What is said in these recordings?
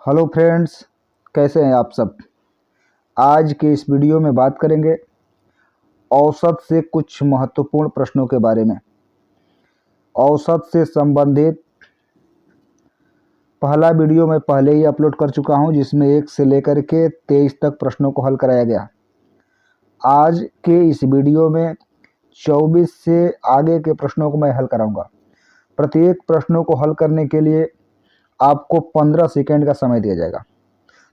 Hello friends, कैसे हैं आप सब। आज के इस वीडियो में बात करेंगे औसत से कुछ महत्वपूर्ण प्रश्नों के बारे में। औसत से संबंधित पहला वीडियो मैं पहले ही अपलोड कर चुका हूं, जिसमें 1 से लेकर के 23 तक प्रश्नों को हल कराया गया। आज के इस वीडियो में 24 से आगे के प्रश्नों को मैं हल कराऊंगा। प्रत्येक प्रश्नों को हल करने के लिए आपको 15 सेकेंड का समय दिया जाएगा।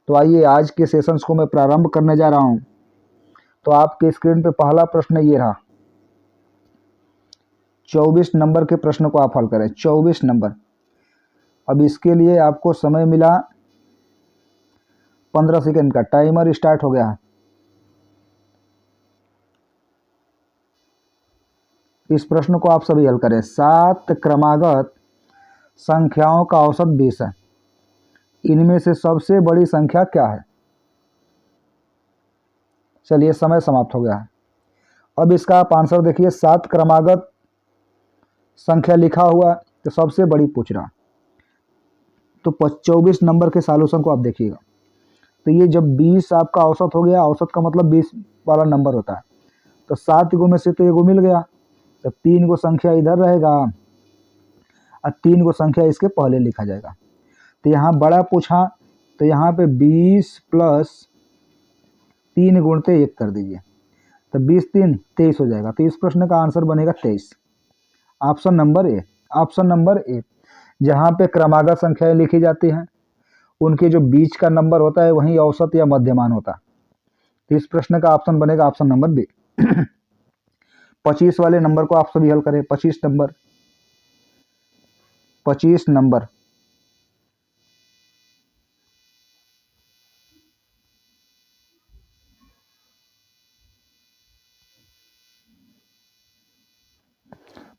तो आइए आज के सेशंस को मैं प्रारंभ करने जा रहा हूं। तो आपके स्क्रीन पे पहला प्रश्न ये रहा। 24 नंबर के प्रश्न को आप हल करें। 24 नंबर। अब इसके लिए आपको समय मिला 15 सेकेंड का। टाइमर स्टार्ट हो गया है। इस प्रश्न को आप सभी हल करें। 7 क्रमागत संख्याओं का औसत 20 है। इनमें से सबसे बड़ी संख्या क्या है? चलिए, समय समाप्त हो गया है। अब इसका आप आंसर देखिए। 7 क्रमागत संख्या लिखा हुआ, तो सबसे बड़ी पूछ रहा। तो 24 नंबर के सॉल्यूशन को आप देखिएगा। तो ये जब 20 आपका औसत हो गया, औसत का मतलब 20 वाला नंबर होता है, तो 7 गो में से तो एगो मिल गया, तो 3 गो संख्या इधर रहेगा और 3 गो संख्या इसके पहले लिखा जाएगा। तो यहाँ बड़ा पूछा, तो यहाँ पे 20 प्लस 3 गुणते 1 कर दीजिए, तो 20 3 23 हो जाएगा। तो इस प्रश्न का आंसर बनेगा 23। Option number A. Option number A. जहाँ पे क्रमागत संख्याएं लिखी जाती हैं, उनके जो बीच का नंबर होता है वहीं औसत या मध्यमान होता है। तो इस प्रश्न का ऑप्शन बनेगा ऑप्शन नंबर बी। 25 वाले नंबर को आप सभी हल करें। 25 नंबर। 25 नंबर।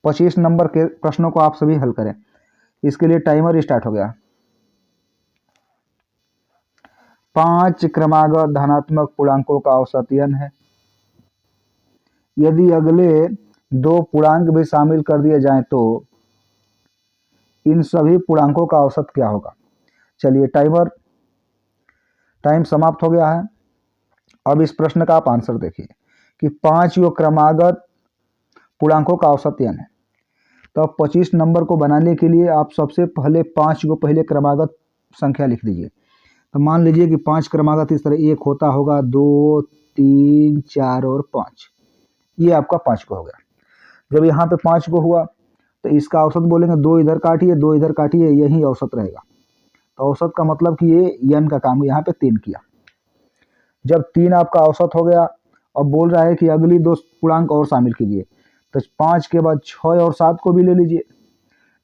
पच्चीस नंबर के प्रश्नों को आप सभी हल करें। इसके लिए टाइमर स्टार्ट हो गया। 5 क्रमागत धनात्मक पूर्णांकों का औसत n है। यदि अगले 2 पूर्णांक भी शामिल कर दिए जाएं तो इन सभी पूर्णांकों का औसत क्या होगा? चलिए, टाइम समाप्त हो गया है। अब इस प्रश्न का आप आंसर देखिए कि 5 गो क्रमागत पूर्णांकों का औसत n है। तो अब 25 नंबर को बनाने के लिए आप सबसे पहले 5 गो पहले क्रमागत संख्या लिख दीजिए। तो मान लीजिए कि 5 क्रमागत इस तरह, एक होता होगा, 2 3 4 और 5। ये आपका 5 को हो गया। जब यहाँ पे 5 को हुआ तो इसका औसत बोलेंगे, 2 इधर काटिए 2 इधर काटिए, यही औसत रहेगा। तो औसत का मतलब कि ये n का काम यहाँ पे 3 किया। जब 3 आपका औसत हो गया, अब बोल रहा है कि अगली 2 पूर्णांक और शामिल कीजिए। तो 5 के बाद 6 और 7 को भी ले लीजिए।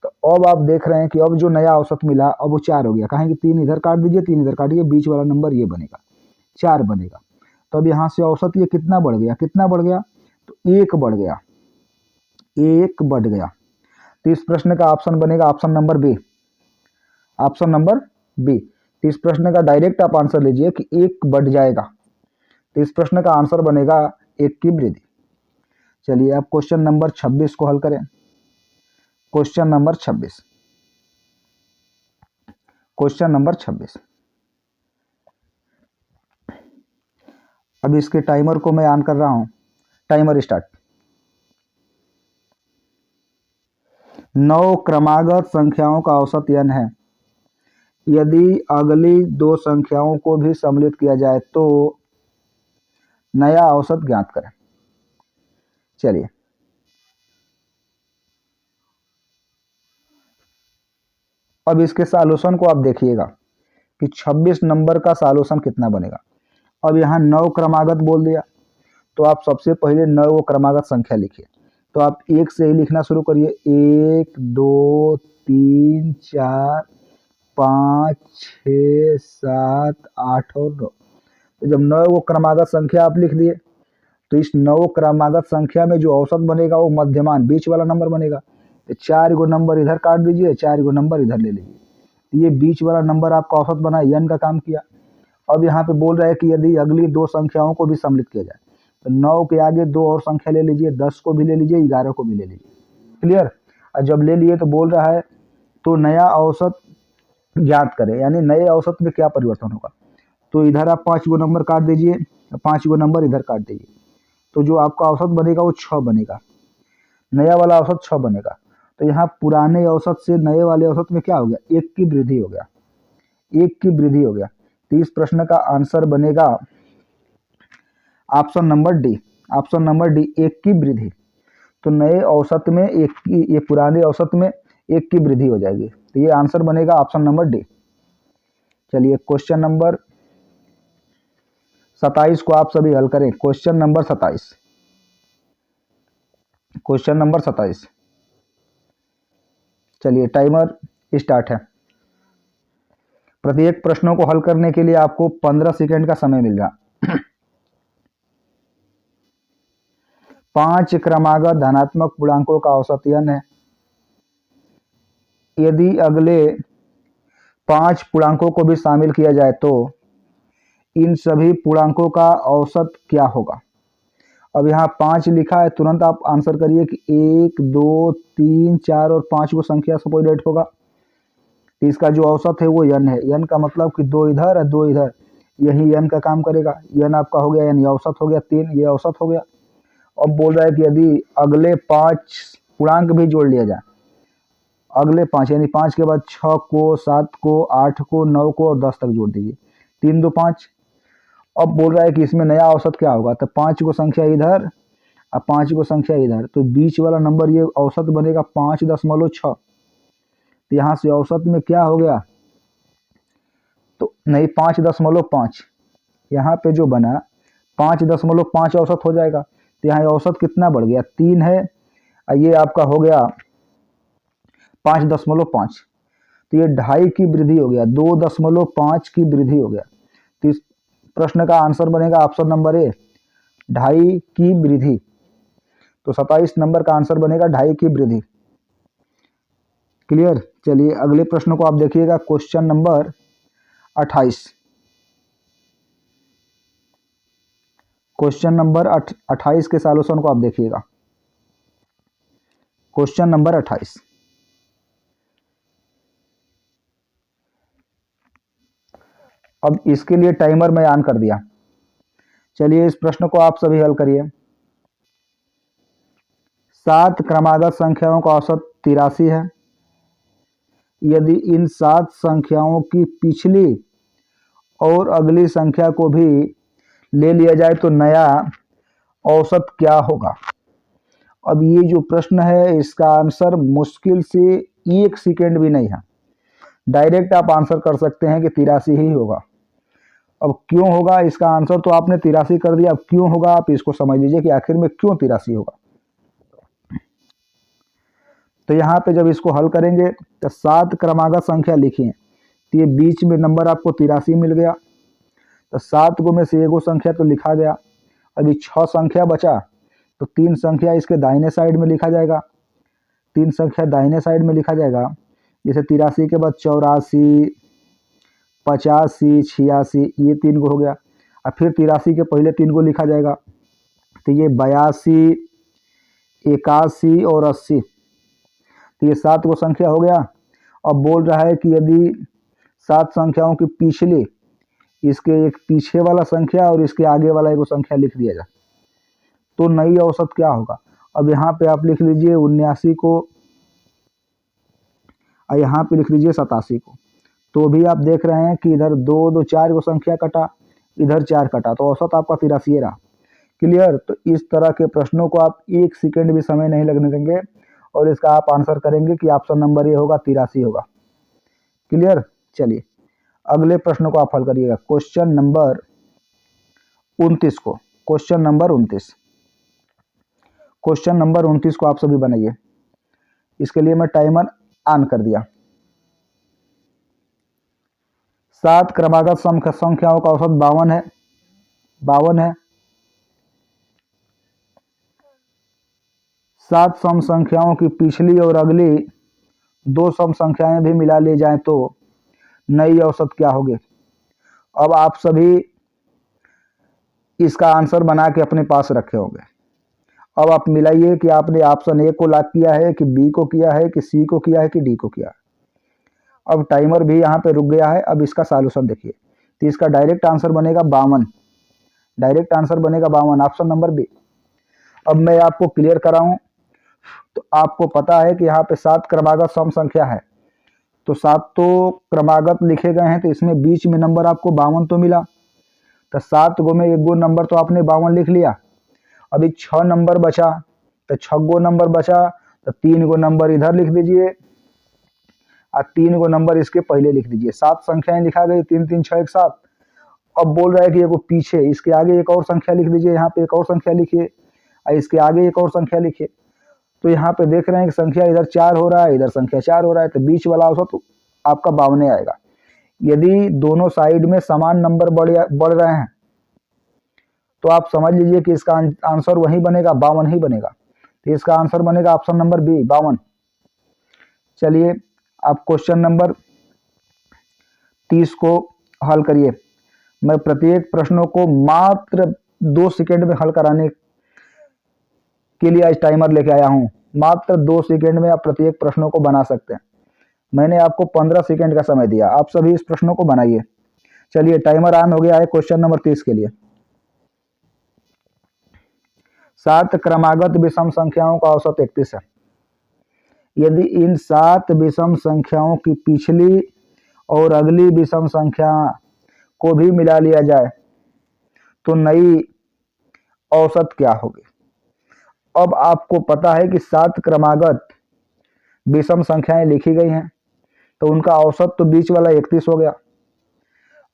तो अब आप देख रहे हैं कि अब जो नया औसत मिला, अब वो 4 हो गया। कहेंगे 3 इधर काट दीजिए, 3 इधर काटिए, बीच वाला नंबर ये बनेगा, 4 बनेगा। तो अब यहाँ से औसत ये कितना बढ़ गया? कितना बढ़ गया? तो 1 बढ़ गया। 1 बढ़ गया। तो इस प्रश्न का ऑप्शन बनेगा option number B. Option number B. तो इस प्रश्न का डायरेक्ट आप आंसर लीजिए कि 1 बढ़ जाएगा। तो इस प्रश्न का आंसर बनेगा 1 की वृद्धि। चलिए, अब क्वेश्चन नंबर 26 को हल करें। Question number 26। Question number 26। अब इसके टाइमर को मैं ऑन कर रहा हूं। Timer start. 9 क्रमागत संख्याओं का औसत n है। यदि अगली 2 संख्याओं को भी सम्मिलित किया जाए तो नया औसत ज्ञात करें। चलिए, अब इसके सॉल्यूशन को आप देखिएगा कि 26 नंबर का सॉल्यूशन कितना बनेगा। अब यहाँ 9 क्रमागत बोल दिया, तो आप सबसे पहले 9 क्रमागत संख्या लिखिए। तो आप 1 से ही लिखना शुरू करिए। 1 2 3 4 5 6 7 8 और 9। तो जब 9 क्रमागत संख्या आप लिख दिए, तो इस 9 क्रमागत संख्या में जो औसत बनेगा वो मध्यमान बीच वाला नंबर बनेगा। तो 4 गो नंबर इधर काट दीजिए, 4 गो नंबर इधर ले लीजिए। तो ये बीच वाला नंबर आपका औसत बना, n का काम किया। अब यहाँ पे बोल रहा है कि यदि अगली 2 संख्याओं को भी सम्मिलित किया जाए, तो 9 के आगे 2 और संख्या ले लीजिए, 10 को भी ले लीजिए, 11 को भी ले लीजिए। क्लियर? और जब ले लिए तो बोल रहा है तो नया औसत ज्ञात करें, यानी नए औसत में क्या परिवर्तन होगा। तो इधर आप 5 गो नंबर काट दीजिए, 5 गो नंबर इधर काट दीजिए, तो जो आपका औसत बनेगा वो 6 बनेगा, नया वाला औसत 6 बनेगा। तो यहाँ पुराने औसत से नए वाले औसत में क्या हो गया, 1 की वृद्धि हो गया, 1 की वृद्धि हो गया। तो इस प्रश्न का आंसर बनेगा option number D, option number D, 1 की वृद्धि। तो नए औसत में एक की, ये पुराने औसत में 1 की वृद्धि हो जाएगी, तो ये आंसर बनेगा ऑप्शन नंबर डी। चलिए क्वेश्चन नंबर 27 को आप सभी हल करें। Question number 27, question number 27। चलिए टाइमर स्टार्ट है। प्रत्येक प्रश्नों को हल करने के लिए आपको 15 सेकंड का समय मिल रहा। 5 क्रमागत धनात्मक पूर्णांकों का औसत n है। यदि अगले 5 पूर्णांकों को भी शामिल किया जाए तो इन सभी पूर्णांकों का औसत क्या होगा। अब यहाँ 5 लिखा है, तुरंत आप आंसर करिए कि 1, 2, 3, 4 और 5 को संख्या सपोजिट होगा, तो इसका जो औसत है वो n है। n का मतलब कि 2 इधर और 2 इधर, यही n का काम करेगा। n आपका हो गया, यानी औसत हो गया 3, ये औसत हो गया। अब बोल रहा है कि यदि अगले 5 पूर्णांक भी जोड़ लिया जाए, अगले 5 यानी 5 के बाद 6 को, 7 को, 8 को, 9 को और 10 तक जोड़ दीजिए, 3 2 5। अब बोल रहा है कि इसमें नया औसत क्या होगा, तो 5 को संख्या इधर और 5 को संख्या इधर, तो बीच वाला नंबर ये औसत बनेगा 5.6। तो यहाँ से औसत में क्या हो गया, तो नहीं 5.5, यहाँ पे जो बना 5.5 औसत हो जाएगा। तो यहाँ औसत कितना बढ़ गया, 3 है, और ये आपका हो गया 5.5। तो ये 2.5 की वृद्धि हो गया, 2.5 की वृद्धि हो गया। तो इस प्रश्न का आंसर बनेगा ऑप्शन नंबर ए, 2.5 की वृद्धि। तो 27 नंबर का आंसर बनेगा 2.5 की वृद्धि। क्लियर। चलिए अगले प्रश्न को आप देखिएगा, क्वेश्चन नंबर 28। क्वेश्चन नंबर 28 के सॉल्यूशन को आप देखिएगा। क्वेश्चन नंबर 28, अब इसके लिए टाइमर मैं ऑन कर दिया। चलिए इस प्रश्न को आप सभी हल करिए। 7 क्रमागत संख्याओं का औसत 83 है। यदि इन 7 संख्याओं की पिछली और अगली संख्या को भी ले लिया जाए तो नया औसत क्या होगा। अब ये जो प्रश्न है इसका आंसर मुश्किल से 1 सेकेंड भी नहीं है, डायरेक्ट आप आंसर कर सकते हैं कि 83 ही होगा। अब क्यों होगा, इसका आंसर तो आपने 83 कर दिया, अब क्यों होगा आप इसको समझ लीजिए कि आखिर में क्यों 83 होगा। तो यहाँ पे जब इसको हल करेंगे तो 7 क्रमागत संख्या लिखिए, तो ये बीच में नंबर आपको 83 मिल गया। तो 7 गो में से एगो संख्या तो लिखा गया, अभी 6 संख्या बचा, तो 3 संख्या इसके दाहिने साइड में लिखा जाएगा, 3 संख्या दाहिने साइड में लिखा जाएगा। जैसे 83 के बाद 84, 85, 86, ये 3 गो हो गया, और फिर 83 के पहले 3 गो लिखा जाएगा, तो ये 82, 81 और 80, तो ये 7 गो संख्या हो गया। अब बोल रहा है कि यदि 7 संख्याओं की पिछली, इसके एक पीछे वाला संख्या और इसके आगे वाला एक संख्या लिख दिया जाए तो नई औसत क्या होगा। अब यहाँ पे आप लिख लीजिए 79 को और यहाँ पे लिख लीजिए 87 को, तो भी आप देख रहे हैं कि इधर 2 2 4 को संख्या कटा, इधर 4 कटा, तो औसत आपका 83 रहा। क्लियर। तो इस तरह के प्रश्नों को आप 1 सेकेंड भी समय नहीं लगने देंगे और इसका आप आंसर करेंगे कि ऑप्शन नंबर ए होगा, 83 होगा। क्लियर। चलिए अगले प्रश्न को आप हल करिएगा, क्वेश्चन नंबर 29 को, क्वेश्चन नंबर 29, क्वेश्चन नंबर 29 को आप सभी बनाइए। इसके लिए मैं टाइमर ऑन कर दिया। 7 क्रमागत संख्याओं का औसत 52 है, 52 है। 7 सम संख्याओं की पिछली और अगली 2 सम संख्याएं भी मिला ले जाएं तो नई औसत क्या होगी। अब आप सभी इसका आंसर बना के अपने पास रखे होंगे। अब आप मिलाइए कि आपने ऑप्शन ए को लॉक किया है, कि बी को किया है, कि सी को किया है, कि डी को किया है। अब टाइमर भी यहाँ पे रुक गया है। अब इसका सॉल्यूशन देखिए, तो इसका डायरेक्ट आंसर बनेगा 52। डायरेक्ट आंसर बनेगा 52, ऑप्शन नंबर बी। अब मैं आपको क्लियर कराऊं, तो आपको पता है कि यहाँ पे 7 क्रमागत सम संख्या है, तो 7 तो क्रमागत लिखे गए हैं, तो इसमें बीच में नंबर आपको 52 तो मिला, तो 7 गो में 1 गो नंबर तो आपने 52 लिख लिया। अभी 6 नंबर बचा, तो 6 गो नंबर बचा, तो 3 गो नंबर इधर लिख दीजिए और 3 गो नंबर इसके पहले लिख दीजिए। 7 संख्याएं लिखा गई, 3 3 6 1 7। अब बोल रहा है कि एगो पीछे इसके आगे एक और संख्या लिख दीजिए, यहाँ पे एक और संख्या लिखिए और इसके आगे एक और संख्या लिखिए। तो यहाँ पे देख रहे हैं कि संख्या इधर 4 हो रहा है, इधर संख्या 4 हो रहा है, तो बीच वाला औसत तो आपका 52 आएगा। यदि दोनों साइड में समान नंबर बढ़ रहे हैं तो आप समझ लीजिए कि इसका आंसर वही बनेगा, 52 ही बनेगा। तो इसका आंसर बनेगा ऑप्शन नंबर बी, 52। चलिए आप क्वेश्चन नंबर 30 को हल करिए। मैं प्रत्येक प्रश्नों को मात्र 2 सेकंड में हल कराने के लिए आज टाइमर लेके आया हूं। मात्र 2 सेकंड में आप प्रत्येक प्रश्नों को बना सकते हैं। मैंने आपको 15 सेकंड का समय दिया, आप सभी इस प्रश्नों को बनाइए। चलिए टाइमर ऑन हो गया है क्वेश्चन नंबर 30 के लिए। 7 क्रमागत विषम संख्याओं का औसत 31 है। यदि इन 7 विषम संख्याओं की पिछली और अगली विषम संख्या को भी मिला लिया जाए तो नई औसत क्या होगी। अब आपको पता है कि 7 क्रमागत विषम संख्याएं लिखी गई हैं, तो उनका औसत तो बीच वाला 31 हो गया।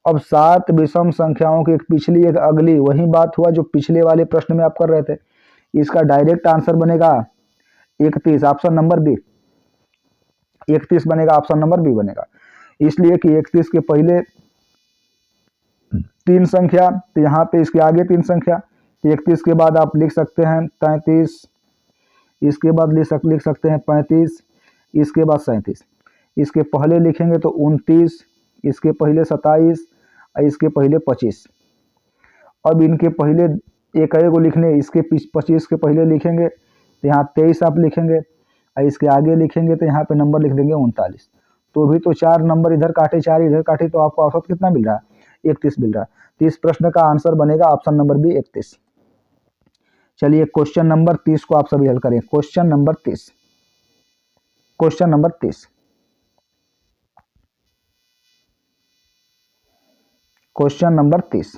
अब 7 विषम संख्याओं की एक पिछली एक अगली, वही बात हुआ जो पिछले वाले प्रश्न में आप कर रहे थे। इसका डायरेक्ट आंसर बनेगा 31, ऑप्शन नंबर बी। 31 बनेगा, ऑप्शन नंबर बी बनेगा। इसलिए कि 31 के पहले 3 संख्या, तो यहाँ पे इसके आगे 3 संख्या, 31 के बाद आप लिख सकते हैं 33, इसके बाद लिख सकते हैं 35, इसके बाद 37, इसके पहले लिखेंगे तो 29, इसके पहले 27 और इसके पहले 25। अब इनके पहले एक को लिखने, इसके 25 के पहले लिखेंगे तो यहाँ 23 आप लिखेंगे और इसके आगे लिखेंगे तो यहाँ पे नंबर लिख देंगे 39। तो भी तो 4 नंबर इधर काटे, 4 इधर काटे, तो आपको औसत कितना मिल रहा है, 31 मिल रहा है। तो इस प्रश्न का आंसर बनेगा ऑप्शन नंबर बी, 31। चलिए क्वेश्चन नंबर 30 को आप सभी हल करें। Question number 30, question number 30, question number 30।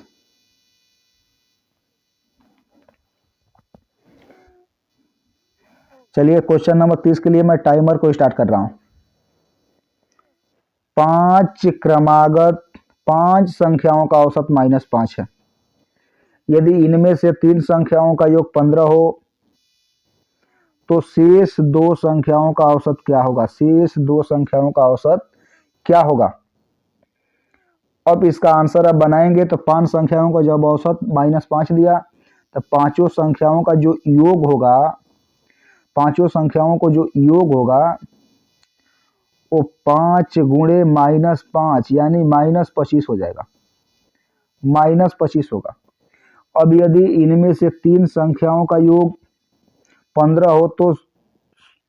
चलिए क्वेश्चन नंबर 30 के लिए मैं टाइमर को स्टार्ट कर रहा हूं। 5 क्रमागत 5 संख्याओं का औसत -5 है। यदि इनमें से 3 संख्याओं का योग 15 हो तो शेष 2 संख्याओं का औसत क्या होगा। शेष 2 संख्याओं का औसत क्या होगा। अब इसका आंसर अब बनाएंगे तो 5 संख्याओं का जब औसत -5 दिया तो पांचों संख्याओं का जो योग होगा, पांचों संख्याओं को जो योग होगा वो 5 गुणे -5 यानी -25 हो जाएगा, -25 होगा। अब यदि इनमें से 3 संख्याओं का योग 15 हो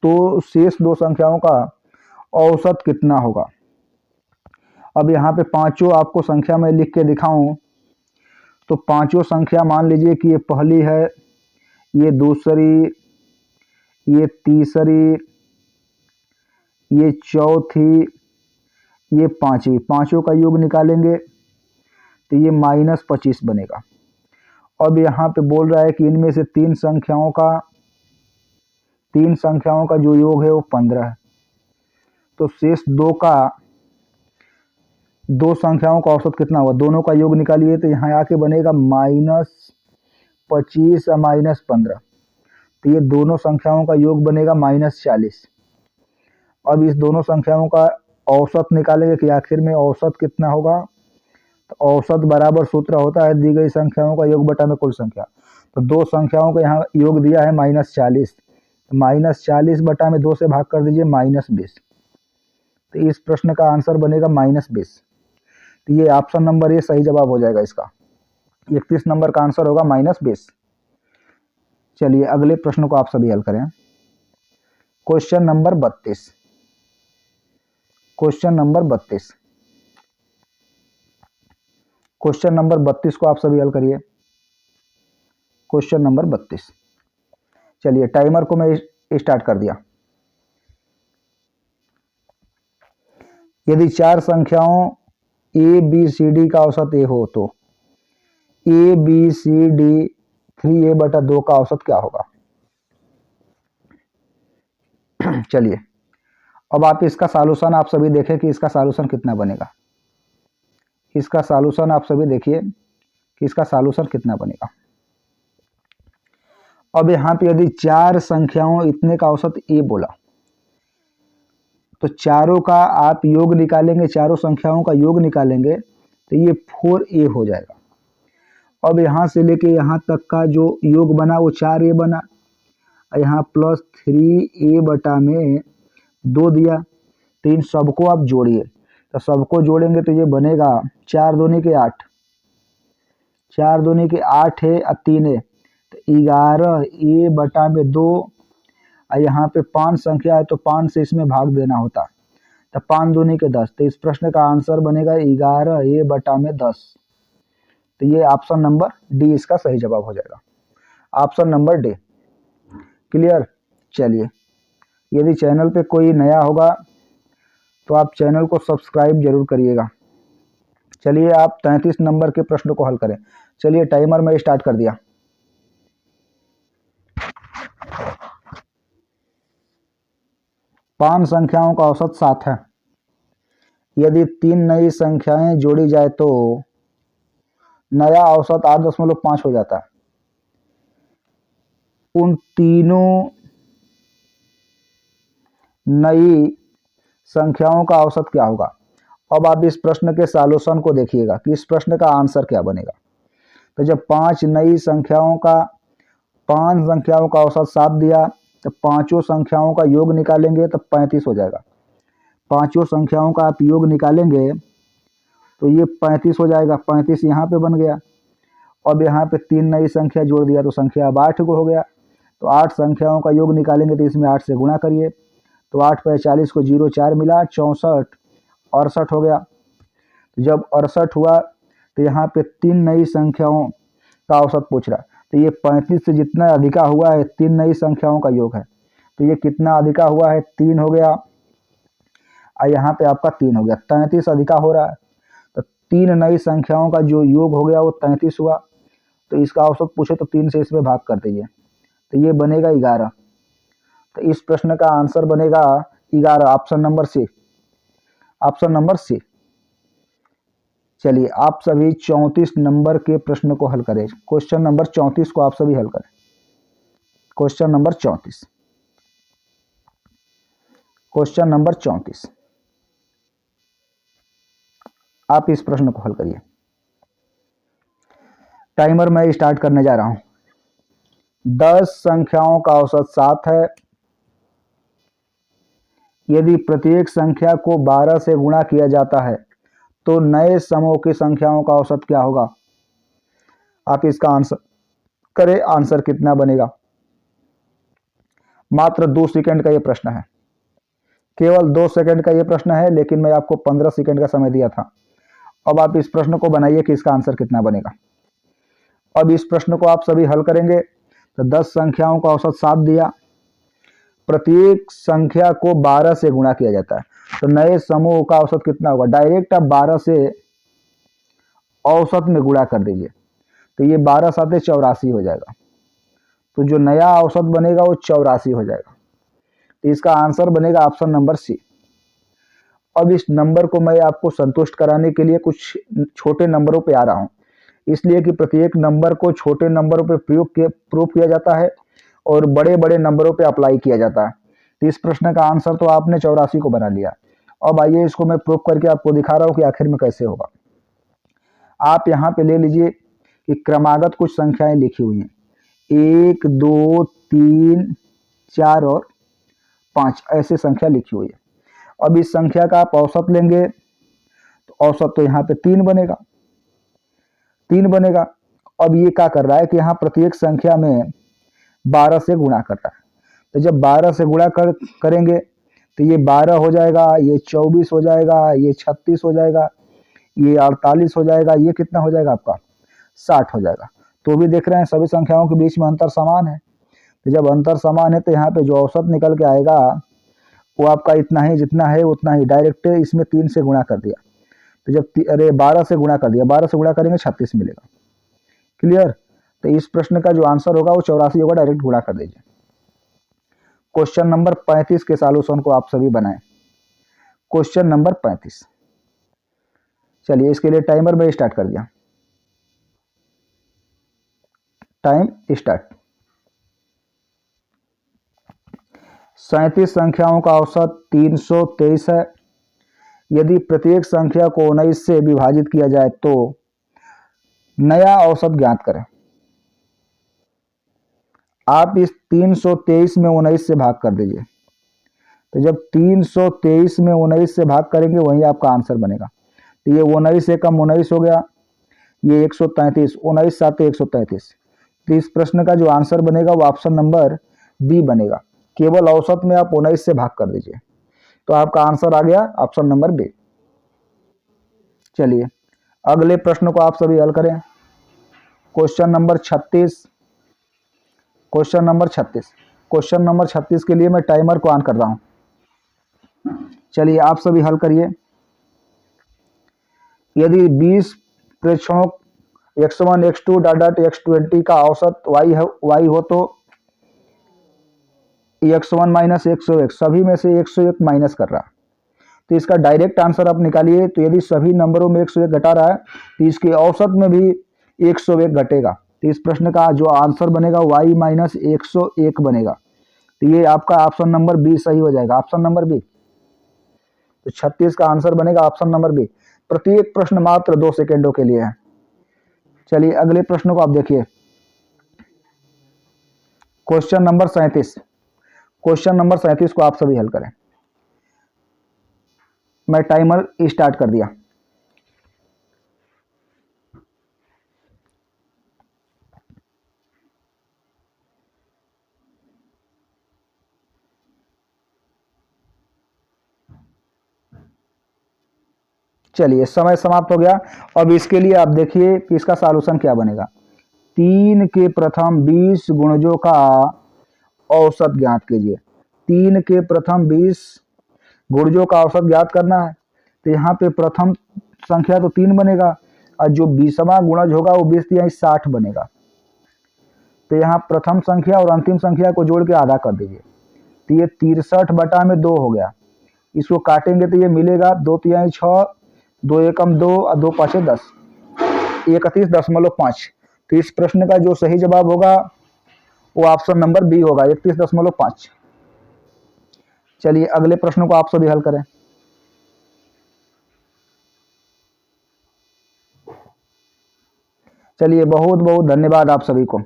तो शेष 2 संख्याओं का औसत कितना होगा। अब यहाँ पे पांचों आपको संख्या में लिख के दिखाऊं तो पांचों संख्या मान लीजिए कि ये पहली है, ये दूसरी, ये तीसरी, ये चौथी, ये पांचवी, पांचों का योग निकालेंगे तो ये -25 बनेगा। अब यहाँ पे बोल रहा है कि इनमें से 3 संख्याओं का जो योग है वो 15 है, तो शेष 2 संख्याओं का औसत कितना होगा। दोनों का योग निकालिए तो यहाँ आके बनेगा -25 और -15, तो ये दोनों संख्याओं का योग बनेगा -40। अब इस दोनों संख्याओं का औसत निकालेंगे कि आखिर में औसत कितना होगा। तो औसत बराबर सूत्र होता है दी गई संख्याओं का योग बटा में कुल संख्या। तो 2 संख्याओं का यहाँ योग दिया है -40, -40 बटा में 2 से भाग कर दीजिए -20। तो इस प्रश्न का आंसर बनेगा -20। तो ये ऑप्शन नंबर ये सही जवाब हो जाएगा इसका। 31 नंबर का आंसर होगा -20। चलिए अगले प्रश्न को आप सभी हल करें। Question number 32, question number 32। Question number 32 को आप सभी हल करिए। Question number 32। चलिए टाइमर को मैं स्टार्ट कर दिया। यदि चार संख्याओं ए बी सी डी का औसत ए हो तो A B C D 3a/2 का औसत क्या होगा? चलिए अब आप इसका सॉल्यूशन आप सभी देखें कि इसका सॉल्यूशन कितना बनेगा। इसका सॉल्यूशन आप सभी देखिए कि इसका सॉल्यूशन कितना बनेगा। अब यहाँ पे यदि चार संख्याओं इतने का औसत ए बोला तो चारों का आप योग निकालेंगे, चारों संख्याओं का योग निकालेंगे तो ये 4a हो जाएगा। अब यहाँ से लेके यहाँ तक का जो योग बना वो 4a बना, यहाँ प्लस 3a/2 दिया। तो इन सबको आप जोड़िए, तो सबको जोड़ेंगे तो ये बनेगा 4 दूनी के 8, 4 दूनी के 8 है और 3 है तो 11a/2। और यहाँ पे 5 संख्या है तो 5 से इसमें भाग देना होता, तो 5 दूनी के 10। तो इस प्रश्न का आंसर बनेगा 11a/10। तो ये ऑप्शन नंबर डी इसका सही जवाब हो जाएगा, ऑप्शन नंबर डी। क्लियर? चलिए यदि चैनल पे कोई नया होगा तो आप चैनल को सब्सक्राइब जरूर करिएगा। चलिए आप 33 नंबर के प्रश्न को हल करें। चलिए टाइमर में स्टार्ट कर दिया। पांच संख्याओं का औसत 7 है। यदि 3 नई संख्याएं जोड़ी जाए तो नया औसत 8.5 हो जाता है। उन तीनों नई संख्याओं का औसत क्या होगा? अब आप इस प्रश्न के सॉल्यूशन को देखिएगा कि इस प्रश्न का आंसर क्या बनेगा। तो जब 5 संख्याओं का औसत 7 दिया तो पांचों संख्याओं का योग निकालेंगे तो 35 हो जाएगा। पांचों संख्याओं का आप योग निकालेंगे तो ये 35 हो जाएगा। 35 यहाँ पे बन गया। अब यहाँ पे 3 नई संख्या जोड़ दिया तो संख्या अब 8 को हो गया। तो 8 संख्याओं का योग निकालेंगे तो इसमें 8 से गुणा करिए, तो 8 पे 40 को 0 4 मिला 64 68 हो गया। जब 68 हुआ तो यहाँ पे 3 नई संख्याओं का औसत पूछ रहा है, तो ये 35 से जितना अधिका हुआ है 3 नई संख्याओं का योग है, तो ये कितना अधिका हुआ है? 3 हो गया। और यहाँ पे आपका 3 हो गया, 33 अधिका हो रहा है। तो 3 नई संख्याओं का जो योग हो गया वो 33 हुआ। तो इसका औसत पूछे तो 3 से इसमें भाग कर दीजिए, तो ये बनेगा 11। तो इस प्रश्न का आंसर बनेगा 11, option number C, option number C. चलिए आप सभी 34 नंबर के प्रश्न को हल करें। क्वेश्चन नंबर 34 को आप सभी हल करें। क्वेश्चन नंबर 34, क्वेश्चन नंबर 34 आप इस प्रश्न को हल करिए। टाइमर मैं स्टार्ट करने जा रहा हूं। 10 संख्याओं का औसत 7 है। यदि प्रत्येक संख्या को 12 से गुणा किया जाता है तो नए समूह की संख्याओं का औसत क्या होगा? आप इसका आंसर करें, आंसर कितना बनेगा? मात्र 2 सेकंड का यह प्रश्न है, केवल 2 सेकंड का यह प्रश्न है, लेकिन मैं आपको 15 सेकंड का समय दिया था। अब आप इस प्रश्न को बनाइए कि इसका आंसर कितना बनेगा। अब इस प्रश्न को आप सभी हल करेंगे तो 10 संख्याओं का औसत 7 दिया, प्रत्येक संख्या को 12 से गुणा किया जाता है, तो नए समूह का औसत कितना होगा? डायरेक्ट आप 12 से औसत में गुणा कर दीजिए, तो ये 12 साते 84 हो जाएगा। तो जो नया औसत बनेगा वो 84 हो जाएगा। तो इसका आंसर बनेगा ऑप्शन नंबर सी। अब इस नंबर को मैं आपको संतुष्ट कराने के लिए कुछ छोटे नंबरों पे आ रहा हूं, इसलिए कि प्रत्येक नंबर को छोटे नंबरों पे प्रूव किया जाता है और बड़े बड़े नंबरों पे अप्लाई किया जाता है। तो इस प्रश्न का आंसर तो आपने 84 को बना लिया। अब आइए इसको मैं प्रूव करके आपको दिखा रहा हूँ कि आखिर में कैसे होगा। आप यहाँ पे ले लीजिए कि क्रमागत कुछ संख्याएं लिखी हुई हैं, 1 2 3 4 और 5 ऐसे संख्या लिखी हुई है। अब इस संख्या का आप औसत लेंगे तो औसत तो यहाँ पे 3 बनेगा, 3 बनेगा। अब ये क्या कर रहा है कि यहाँ प्रत्येक संख्या में 12 से गुणा कर रहा है, तो जब 12 से गुणा करेंगे तो ये 12 हो जाएगा, ये 24 हो जाएगा, ये 36 हो जाएगा, ये 48 हो जाएगा, ये कितना हो जाएगा आपका 60 हो जाएगा। तो भी देख रहे हैं सभी संख्याओं के बीच में अंतर समान है। तो जब अंतर समान है तो यहाँ पे जो औसत निकल के आएगा वो आपका इतना ही, जितना है उतना ही, डायरेक्ट इसमें 3 से गुणा कर दिया। तो जब अरे 12 से गुणा कर दिया, 12 से गुणा करेंगे 36 मिलेगा। क्लियर। तो इस प्रश्न का जो आंसर होगा वो 84 होगा, डायरेक्ट गुणा कर दीजिए। क्वेश्चन नंबर 35 के सॉल्यूशन को आप सभी बनाएं। क्वेश्चन नंबर 35, चलिए इसके लिए टाइमर में स्टार्ट कर दिया। Time start. 37 संख्याओं का औसत 323 है। यदि प्रत्येक संख्या को 19 से विभाजित किया जाए तो नया औसत ज्ञात करें। आप इस 323 में 19 से भाग कर दीजिए। तो जब 323 में 19 से भाग करेंगे वही आपका आंसर बनेगा। तो ये 19 से कम 19 हो गया, ये 133, 19 सात 133। तो इस प्रश्न का जो आंसर बनेगा वो ऑप्शन नंबर बी बनेगा। केवल औसत में आप 19 से भाग कर दीजिए तो आपका आंसर आ गया ऑप्शन नंबर बी। चलिए अगले प्रश्न को आप सभी हल करें। Question number 36। Question number 36, question number 36 के लिए मैं टाइमर को ऑन कर रहा हूं। चलिए आप सभी हल करिए। यदि 20 प्रेक्षणों x1 x2 dot dot x20 का औसत y हो तो x1 माइनस 101, सभी में से 101 माइनस कर रहा है तो इसका डायरेक्ट आंसर आप निकालिए। तो यदि सभी नंबरों में 101 घटा रहा है तो इसके औसत में भी 101 घटेगा। तो इस प्रश्न का जो आंसर बनेगा y माइनस 101 बनेगा। तो ये आपका ऑप्शन नंबर बी सही हो जाएगा, ऑप्शन नंबर बी। तो 36 का आंसर बनेगा ऑप्शन नंबर बी। प्रत्येक प्रश्न मात्र 2 सेकेंडों के लिए है। चलिए अगले प्रश्न को आप देखिए। क्वेश्चन नंबर 37, क्वेश्चन नंबर 37 को आप सभी हल करें। मैं टाइमर स्टार्ट कर दिया। चलिए समय समाप्त हो गया। अब इसके लिए आप देखिए कि इसका सॉल्यूशन क्या बनेगा। 3 के प्रथम 20 गुणजों का औसत ज्ञात कीजिए। 3 के प्रथम 20 गुणजों का औसत ज्ञात करना है। तो यहाँ पे प्रथम संख्या तो 3 बनेगा और जो 20वां गुणज होगा वो 20 या 60 बनेगा। तो यहाँ प्रथम संख्या और अंतिम संख्या को जोड़ के आधा कर दीजिए। तो ये 63 बटा में 2 हो गया। इसको काटेंगे तो ये मिलेगा 2 तिहाई 6, 2 एकम 2 और 2 पाँचे 10, 31.5। तो इस प्रश्न का जो सही जवाब होगा वो ऑप्शन नंबर बी होगा, 31.5। चलिए अगले प्रश्न को आप सभी हल करें। चलिए बहुत बहुत धन्यवाद आप सभी को।